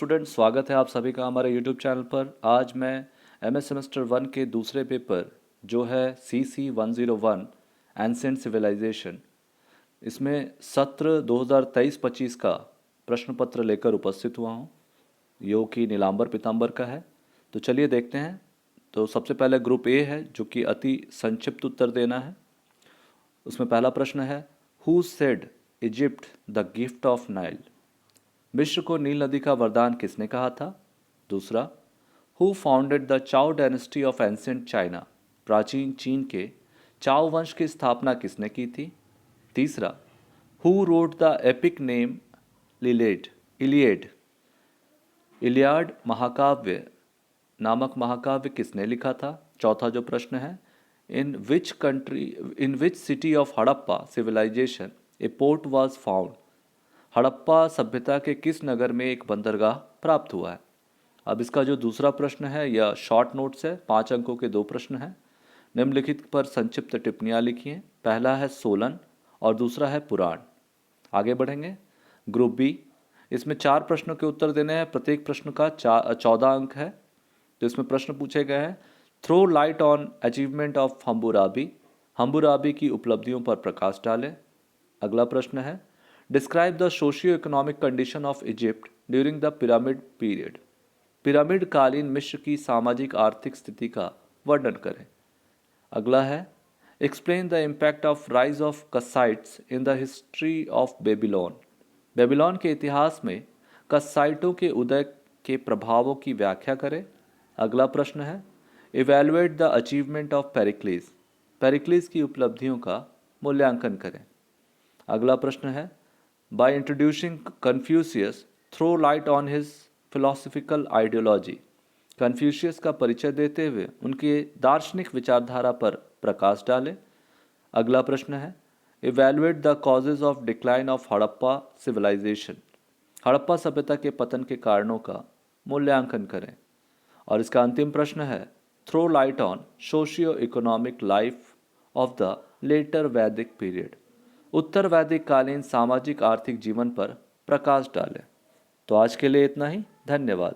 Student, स्वागत है आप सभी का हमारे यूट्यूब चैनल पर। आज मैं एमएस सेमेस्टर 1 के दूसरे पेपर जो है CC 101 एंशिएंट सिविलाइजेशन, इसमें सत्र 2023-25 का प्रश्न पत्र लेकर उपस्थित हुआ हूँ, जो कि नीलांबर पीतांबर का है। तो चलिए देखते हैं। तो सबसे पहले ग्रुप ए है, जो कि अति संक्षिप्त उत्तर देना है। उसमें पहला प्रश्न है, who said Egypt the gift of Nile? मिस्र को नील नदी का वरदान किसने कहा था? दूसरा, हु फाउंडेड द चाओ डायनेस्टी ऑफ एंशिएंट चाइना? प्राचीन चीन के चाओ वंश की स्थापना किसने की थी? तीसरा, who wrote the epic named लिलेड इलियड? इलियाड महाकाव्य नामक महाकाव्य किसने लिखा था? चौथा जो प्रश्न है, in which city of Harappa civilization a port was found? Harappa सभ्यता के किस नगर में एक बंदरगाह प्राप्त हुआ है? अब इसका जो दूसरा प्रश्न है यह शॉर्ट नोट्स है, 5 अंकों के 2 प्रश्न हैं। निम्नलिखित पर संक्षिप्त टिप्पणियाँ लिखिए। पहला है सोलन और दूसरा है पुराण। आगे बढ़ेंगे। ग्रुप बी, इसमें 4 प्रश्नों के उत्तर देने हैं। प्रत्येक प्रश्न का 14 अंक है। तो इसमें प्रश्न पूछे गए हैं, throw light on achievement of Hammurabi. Hammurabi की उपलब्धियों पर प्रकाश डालें। अगला प्रश्न है, describe the socio economic condition of Egypt during the pyramid period. Pyramid कालीन मिस्र की सामाजिक आर्थिक स्थिति का वर्णन करें। अगला है, explain the impact of rise of Kassites in the history of Babylon. Babylon के इतिहास में कसाइटों के उदय के प्रभावों की व्याख्या करें। अगला प्रश्न है, evaluate the achievement of Pericles. Pericles की उपलब्धियों का मूल्यांकन करें। अगला प्रश्न है, by introducing Confucius throw light on his philosophical ideology. Confucius का परिचय देते हुए उनके दार्शनिक विचारधारा पर प्रकाश डालें। अगला प्रश्न है, evaluate the causes of decline of Harappa civilisation. Harappa सभ्यता के पतन के कारणों का मूल्यांकन करें। और इसका अंतिम प्रश्न है, throw light on socio economic life of the later Vedic period. उत्तर वैदिक कालीन सामाजिक आर्थिक जीवन पर प्रकाश डालें। तो आज के लिए इतना ही। धन्यवाद।